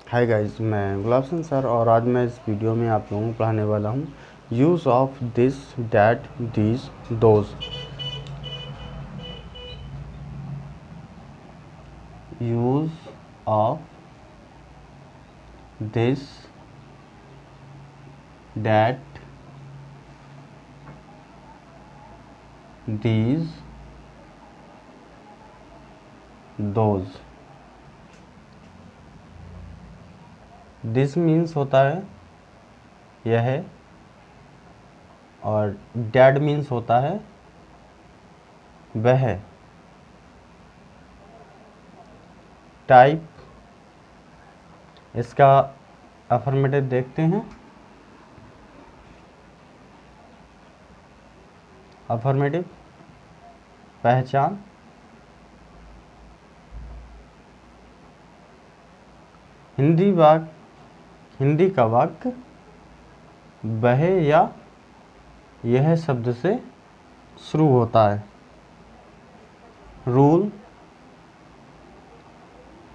Hi guys, मैं Gulab Singh sir और आज मैं इस वीडियो में आप लोगों को पढ़ाने वाला हूँ use of this, that, these, those. Use of this, that, these, those. This means होता है यह है, और डैड मीन्स होता है वह। टाइप, इसका अफर्मेटिव देखते हैं। अफर्मेटिव पहचान, हिंदी का वाक्य वह या यह शब्द से शुरू होता है। रूल,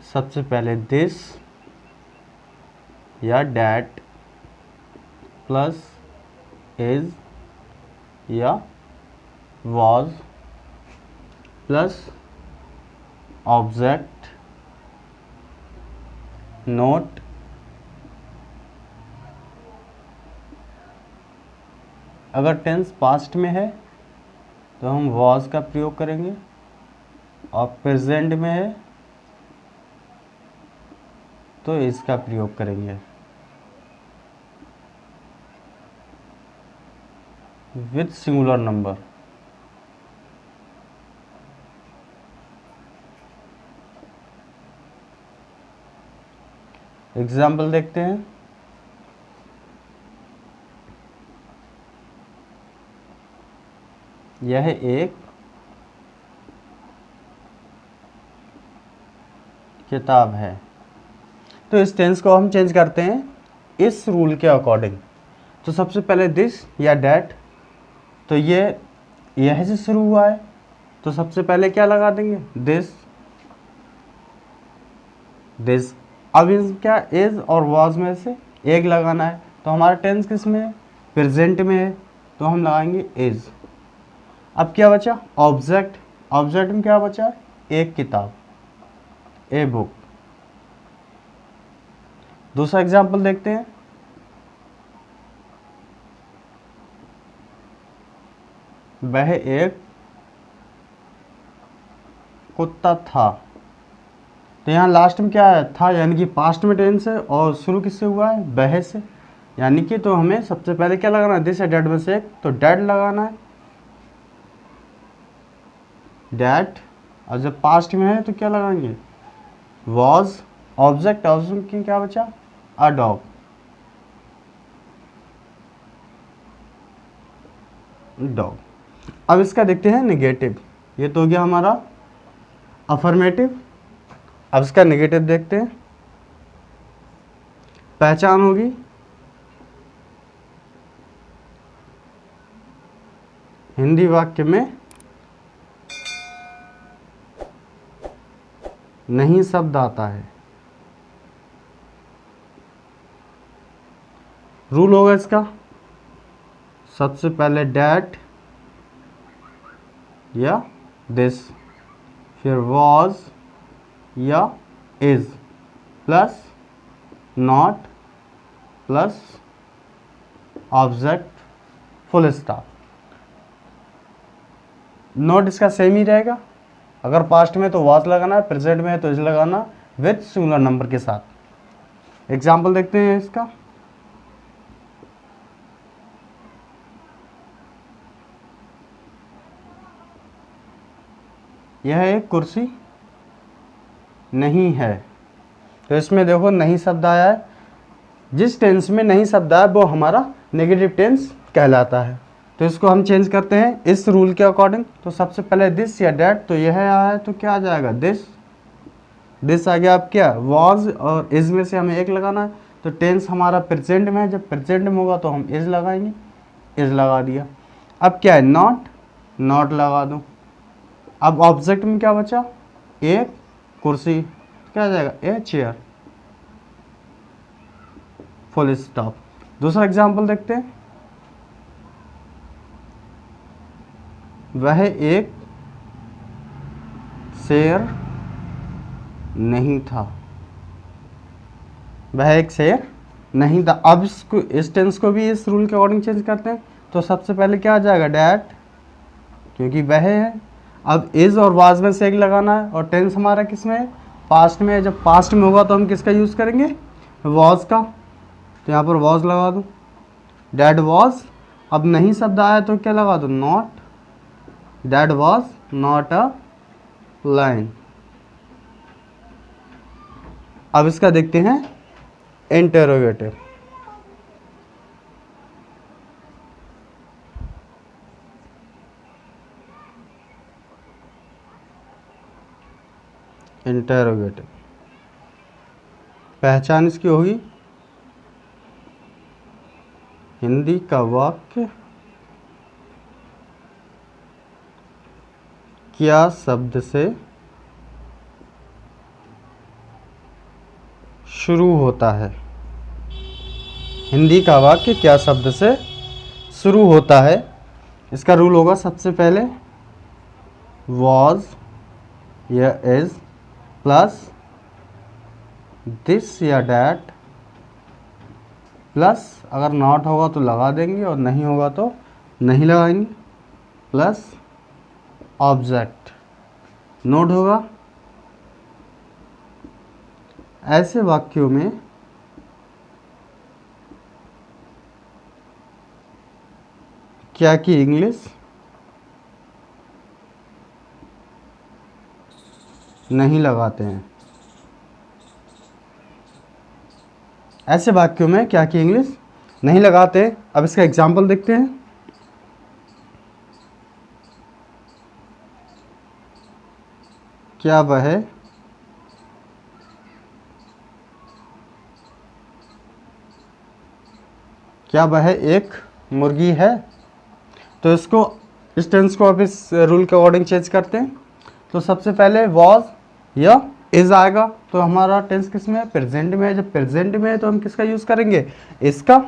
सबसे पहले दिस या डैट प्लस इज या was प्लस ऑब्जेक्ट नोट। अगर टेंस पास्ट में है तो हम was का प्रयोग करेंगे, और प्रेजेंट में है तो इसका प्रयोग करेंगे। विथ सिंगुलर नंबर, एग्जाम्पल देखते हैं। यह एक किताब है। तो इस टेंस को हम चेंज करते हैं इस रूल के अकॉर्डिंग। तो सबसे पहले दिस या डैट, तो यह से शुरू हुआ है तो सबसे पहले क्या लगा देंगे, दिस। अब इस क्या इज और वाज में से एक लगाना है, तो हमारा टेंस किस में है, प्रेजेंट में है, तो हम लगाएंगे इज। अब क्या बचा, ऑब्जेक्ट में क्या बचा, एक किताब, ए बुक। दूसरा एग्जाम्पल देखते हैं। वह एक कुत्ता था, तो यहाँ लास्ट में क्या है, था, यानी कि पास्ट में टेंस है और शुरू किससे हुआ है, वह से, यानी कि तो हमें सबसे पहले क्या लगाना है, दिस है डैट में से एक, तो डैट लगाना है, डैट। और जब पास्ट में है तो क्या लगाएंगे, वॉज। ऑब्जेक्ट की क्या बचा, अ डॉग। अब इसका देखते हैं नेगेटिव। ये तो हो गया हमारा अफर्मेटिव। अब इसका नेगेटिव देखते हैं। पहचान होगी, हिंदी वाक्य में नहीं शब्द आता है। रूल होगा इसका, सबसे पहले डैट या दिस, फिर was या is, plus not plus object, full stop. Note इसका सेम ही रहेगा, अगर पास्ट में तो was लगाना है, प्रेजेंट में है तो is लगाना विथ सिंगुलर नंबर के साथ। एग्जाम्पल देखते हैं इसका। यह एक कुर्सी नहीं है, तो इसमें देखो नहीं शब्द आया है। जिस टेंस में नहीं शब्द आया वो हमारा नेगेटिव टेंस कहलाता है। तो इसको हम चेंज करते हैं इस रूल के अकॉर्डिंग। तो सबसे पहले दिस या डैट, तो यह आया है तो क्या आ जाएगा, दिस आ गया। अब क्या, वॉज और इज में से हमें एक लगाना है, तो टेंस हमारा प्रेजेंट में है, जब प्रेजेंट में होगा तो हम इज लगाएंगे, इज लगा दिया। अब क्या है, नॉट लगा दूँ। अब ऑब्जेक्ट में क्या बचा, एक कुर्सी, क्या आ जाएगा, ए चेयर। Full stop. दूसरा एग्जाम्पल देखते हैं। वह एक शेर नहीं था। वह एक शेर नहीं था। अब इसको, इस टेंस को भी इस रूल के अकॉर्डिंग चेंज करते हैं। तो सबसे पहले क्या आ जाएगा, डैट, क्योंकि वह है। अब इज और वाज में से एक लगाना है, और टेंस हमारा किस में है, पास्ट में है। जब पास्ट में होगा तो हम किसका यूज़ करेंगे, वॉज का। तो यहाँ पर वॉज लगा दूँ, डैट वॉज। अब नहीं शब्द आया तो क्या लगा दूँ, not. That was not a line. अब इसका देखते हैं इंटेरोगेटिव। इंटेरोगेटिव पहचान इसकी होगी, हिंदी का वाक्य क्या शब्द से शुरू होता है। हिंदी का वाक्य क्या शब्द से शुरू होता है। इसका रूल होगा, सबसे पहले वॉज या इज प्लस दिस या डैट, प्लस अगर नॉट होगा तो लगा देंगे और नहीं होगा तो नहीं लगाएंगे, प्लस ऑब्जेक्ट। नोट होगा। ऐसे वाक्यों में क्या की इंग्लिश नहीं लगाते हैं। ऐसे वाक्यों में क्या की इंग्लिश नहीं लगाते। अब इसका एग्जाम्पल देखते हैं। क्या वह एक मुर्गी है। तो इसको, इस टेंस को अब इस रूल के अकॉर्डिंग चेंज करते हैं। तो सबसे पहले वॉज या इज आएगा, तो हमारा टेंस किस में है, प्रेजेंट में है। जब प्रेजेंट में है तो हम किसका यूज़ करेंगे, इसका।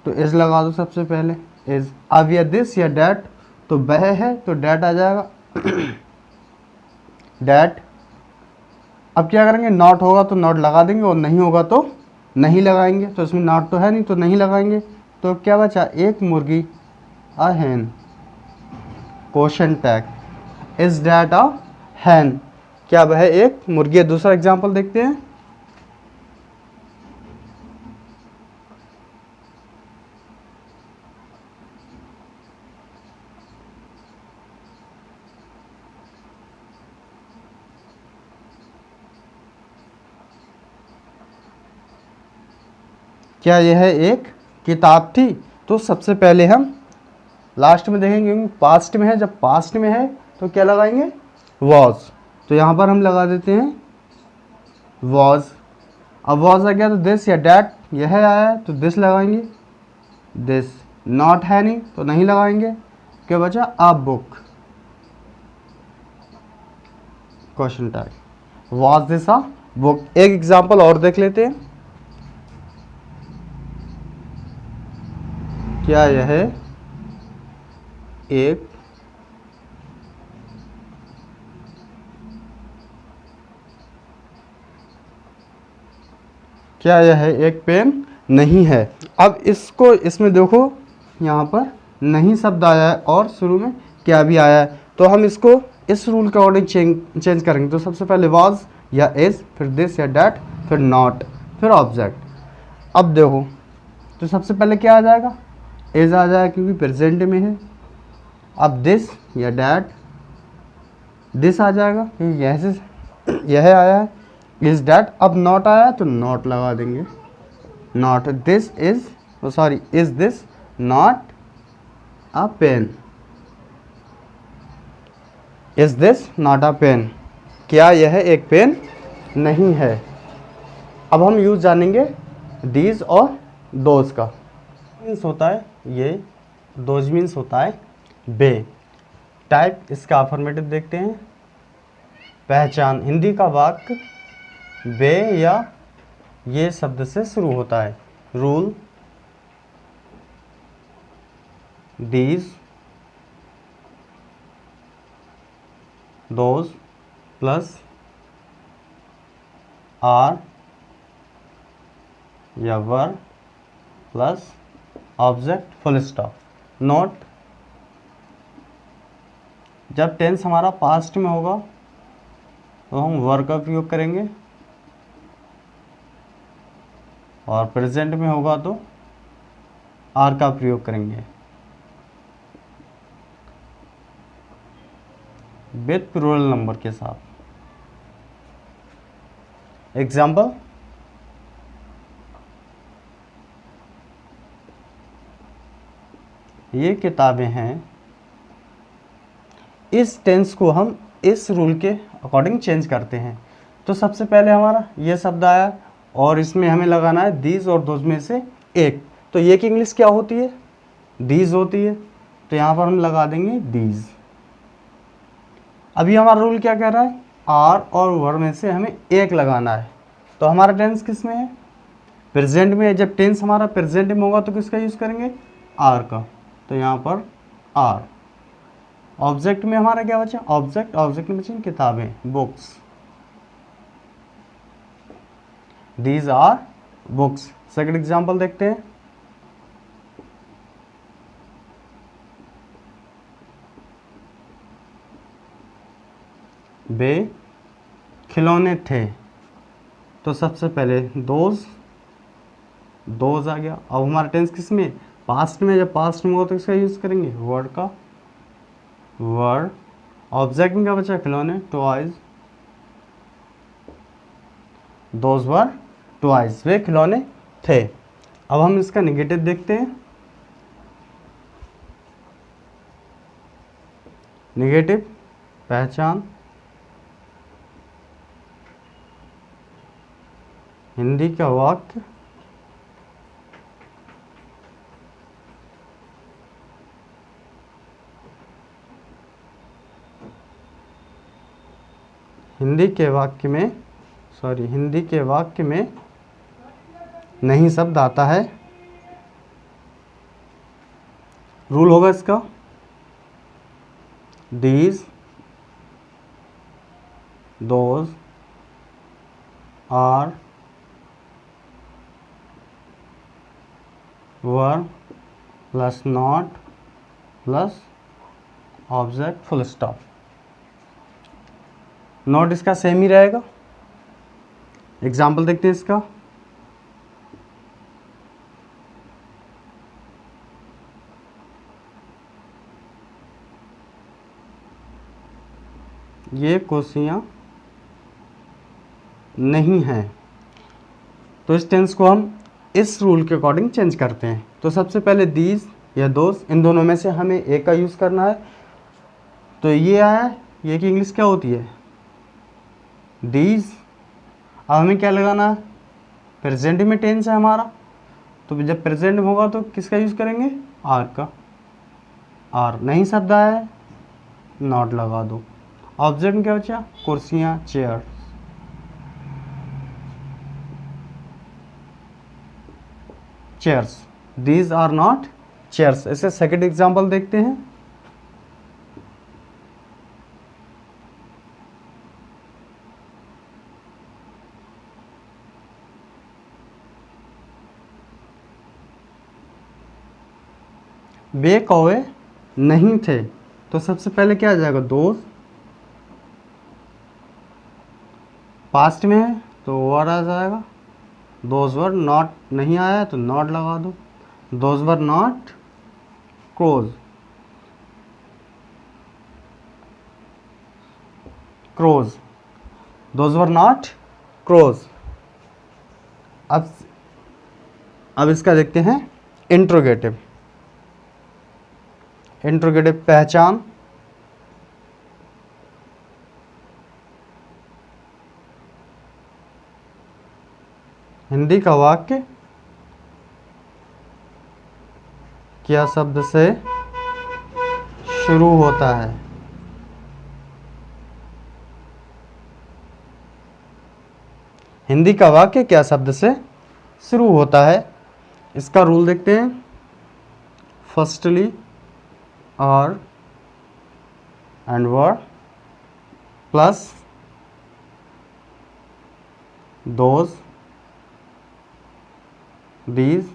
तो इज लगा दो सबसे पहले, इज। अब या दिस या डैट, तो वह है तो डैट आ जाएगा, डैट। अब क्या करेंगे, नॉट होगा तो नॉट लगा देंगे और नहीं होगा तो नहीं लगाएंगे। तो इसमें नॉट तो है नहीं तो नहीं लगाएंगे। तो क्या बचा, एक मुर्गी, a hen, question tag. Is that a hen, क्या वह एक मुर्गी है। दूसरा एग्जाम्पल देखते हैं। क्या यह एक किताब थी। तो सबसे पहले हम लास्ट में देखेंगे, क्योंकि पास्ट में है। जब पास्ट में है तो क्या लगाएंगे, वॉज। तो यहाँ पर हम लगा देते हैं वॉज। अब वॉज आ गया तो दिस या डैट, यह आया है तो दिस लगाएंगे, दिस। नॉट है नहीं तो नहीं लगाएंगे। क्या बचा, a book, question tag. Was this a book. एक एग्जाम्पल और देख लेते हैं। क्या यह एक पेन नहीं है। अब इसको, इसमें देखो यहाँ पर नहीं शब्द आया है और शुरू में क्या भी आया है। तो हम इसको इस रूल के अकॉर्डिंग चेंज करेंगे। तो सबसे पहले वॉज या इज, फिर दिस या डैट, फिर नॉट, फिर ऑब्जेक्ट। अब देखो, तो सबसे पहले क्या आ जाएगा, इज आ जाएगा क्योंकि प्रेजेंट में है। अब दिस या डैट, दिस आ जाएगा क्योंकि यह आया है, इज डैट। अब नॉट आया तो नॉट लगा देंगे, not. This is, sorry, is this not a pen, is this not a pen, क्या यह एक पेन नहीं है। अब हम यूज जानेंगे दीज और दोज का। मीन्स होता है ये, दोज मीन्स होता है बे। टाइप इसका अफर्मेटिव देखते हैं। पहचान, हिंदी का वाक्य बे या ये शब्द से शुरू होता है। Rule these those plus are या were plus object full stop. Note, जब टेंस हमारा पास्ट में होगा तो हम वर का प्रयोग करेंगे और प्रेजेंट में होगा तो आर का प्रयोग करेंगे विथ प्लूरल नंबर के साथ। एग्जाम्पल, ये किताबें हैं। इस टेंस को हम इस रूल के अकॉर्डिंग चेंज करते हैं। तो सबसे पहले हमारा ये शब्द आया और इसमें हमें लगाना है दीज और दोज में से एक। तो ये की इंग्लिश क्या होती है? दीज होती है। तो यहाँ पर हम लगा देंगे दीज। अभी हमारा रूल क्या कह रहा है? आर और वर में से हमें एक लगाना है। तो हमारा टेंस किस में है? प्रेजेंट में है। जब टेंस हमारा प्रेजेंट में होगा तो किसका यूज़ करेंगे? आर का। तो यहाँ पर आर। ऑब्जेक्ट में हमारा क्या बचा? ऑब्जेक्ट में बची किताबें, books. These are books. Second example देखते हैं। वे खिलौने थे। तो सबसे पहले दोज आ गया। अब हमारा टेंस किस में? पास्ट में। जब पास्ट में हो तो इसका यूज करेंगे वर्ड का, वर्ड। ऑब्जेक्ट में क्या बचा? खिलौने, टॉयज। Those were toys. वे खिलौने थे। अब हम इसका नेगेटिव देखते हैं। नेगेटिव पहचान। हिंदी का वाक्य हिंदी के वाक्य में नहीं शब्द आता है। रूल होगा इसका these, those are, were plus not plus object full stop. Not इसका सेम ही रहेगा। एग्जाम्पल देखते हैं इसका। ये कुर्सियाँ नहीं हैं। तो इस टेंस को हम इस रूल के अकॉर्डिंग चेंज करते हैं। तो सबसे पहले दीज या दोज, इन दोनों में से हमें एक का यूज़ करना है। तो ये आया, ये की इंग्लिश क्या होती है? दीज। अब हमें क्या लगाना है? प्रेजेंट में टेंस है हमारा, तो जब प्रेजेंट में होगा तो किसका यूज़ करेंगे? आर का। आर नहीं शब्द आया है, नॉट लगा दो। ऑब्जेक्ट में क्या बचा? कुर्सियाँ, chair. Chairs. These are not chairs. ऐसे सेकंड एग्जाम्पल देखते हैं। वे कौवे नहीं थे। तो सबसे पहले क्या आ जाएगा? दोज। पास्ट में है तो वर आ जाएगा। दोज वर नॉट नहीं आया तो नॉट लगा दो। Those were not crows. Crows. Those were not crows. अब इसका देखते हैं इंट्रोगेटिव। इंट्रोगेटिव पहचान। हिंदी का वाक्य क्या शब्द से शुरू होता है? हिंदी का वाक्य क्या शब्द से शुरू होता है? इसका रूल देखते हैं। Firstly are and were plus those these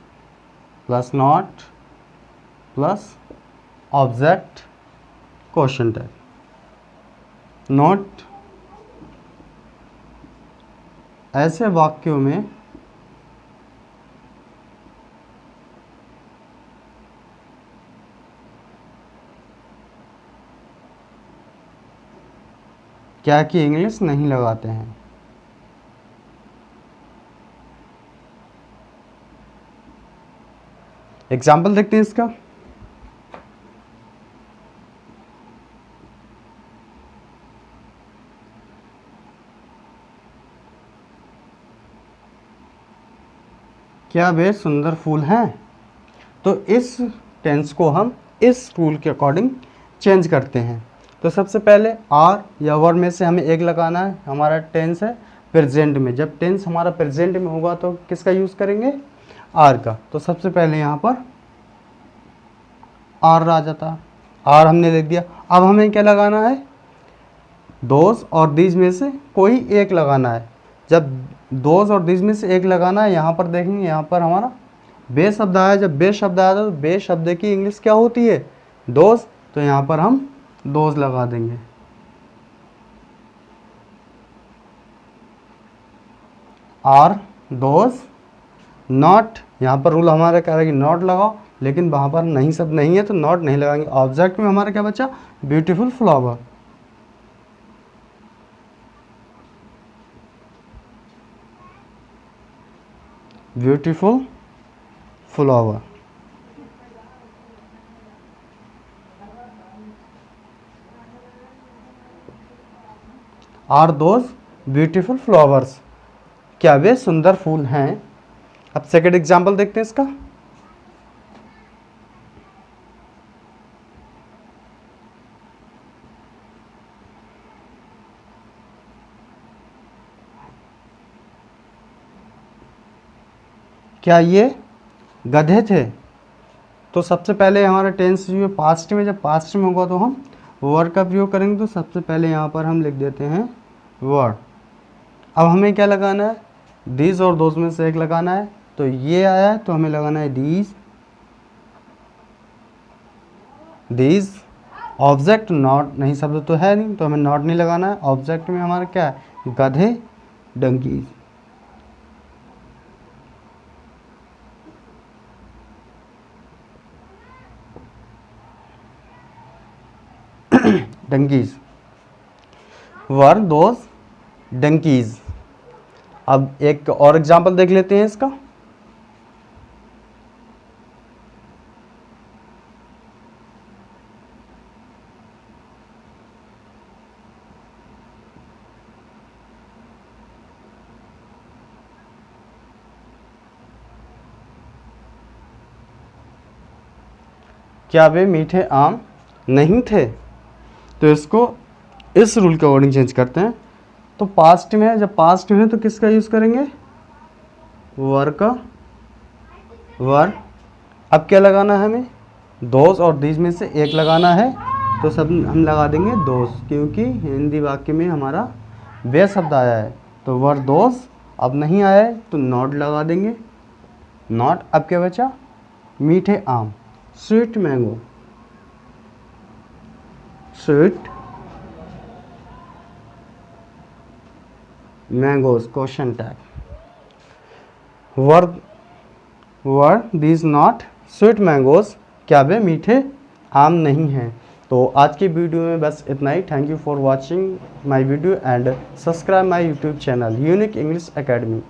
plus not plus object question tag. Note, ऐसे वाक्यों में क्या कि इंग्लिश नहीं लगाते हैं। एग्जाम्पल देखते हैं इसका। क्या वे सुंदर फूल हैं? तो इस टेंस को हम इस रूल के अकॉर्डिंग चेंज करते हैं। तो सबसे पहले आर या वर में से हमें एक लगाना है। हमारा टेंस है प्रेजेंट में। जब टेंस हमारा प्रेजेंट में होगा तो किसका यूज़ करेंगे? आर का। तो सबसे पहले यहाँ पर आर आ जाता, आर हमने लिख दिया। अब हमें क्या लगाना है? दोज और दीज में से कोई एक लगाना है। जब दोज और दीज में से एक लगाना है, यहाँ पर देखेंगे, यहाँ पर हमारा बे शब्द आया। जब बे शब्द आया तो बे शब्द की इंग्लिश क्या होती है? दोज। तो यहाँ पर हम दोज लगा देंगे। आर दोज नॉट, यहाँ पर रूल हमारा कह रहा है कि नॉट लगाओ, लेकिन वहाँ पर नहीं शब्द नहीं है तो नॉट नहीं लगाएंगे। ऑब्जेक्ट में हमारा क्या बचा? Beautiful flower. Beautiful flower. Are those beautiful flowers? क्या वे सुंदर फूल हैं? अब सेकेंड एग्जाम्पल देखते हैं इसका। क्या ये गधे थे? तो सबसे पहले हमारा टेंस जो है पास्ट में। जब पास्ट में होगा तो हम वर का प्रयोग करेंगे। तो सबसे पहले यहाँ पर हम लिख देते हैं वर। अब हमें क्या लगाना है? दीज और दोज में से एक लगाना है। तो ये आया है तो हमें लगाना है दीज। दीज ऑब्जेक्ट नॉट, नहीं शब्द तो है नहीं तो हमें नॉट नहीं लगाना है। ऑब्जेक्ट में हमारा क्या है? गधे, donkeys. Donkeys, were those donkeys. अब एक और एग्जांपल देख लेते हैं इसका। क्या वे मीठे आम नहीं थे? तो इसको इस रूल के अकॉर्डिंग चेंज करते हैं। तो पास्ट में है, जब पास्ट में है तो किसका यूज़ करेंगे? वर का। वर। अब क्या लगाना है हमें? दोज और दीज में से एक लगाना है। तो सब हम लगा देंगे दोज, क्योंकि हिंदी वाक्य में हमारा वे शब्द आया है। तो वर दोज। अब नहीं आया है तो नॉट लगा देंगे। नॉट। अब क्या बचा? मीठे आम, sweet mango. Sweet mangoes question tag. Were these not sweet mangoes? क्या वे मीठे आम नहीं हैं? तो आज की वीडियो में बस इतना ही। Thank you for watching my video and subscribe my YouTube channel Unique English academy.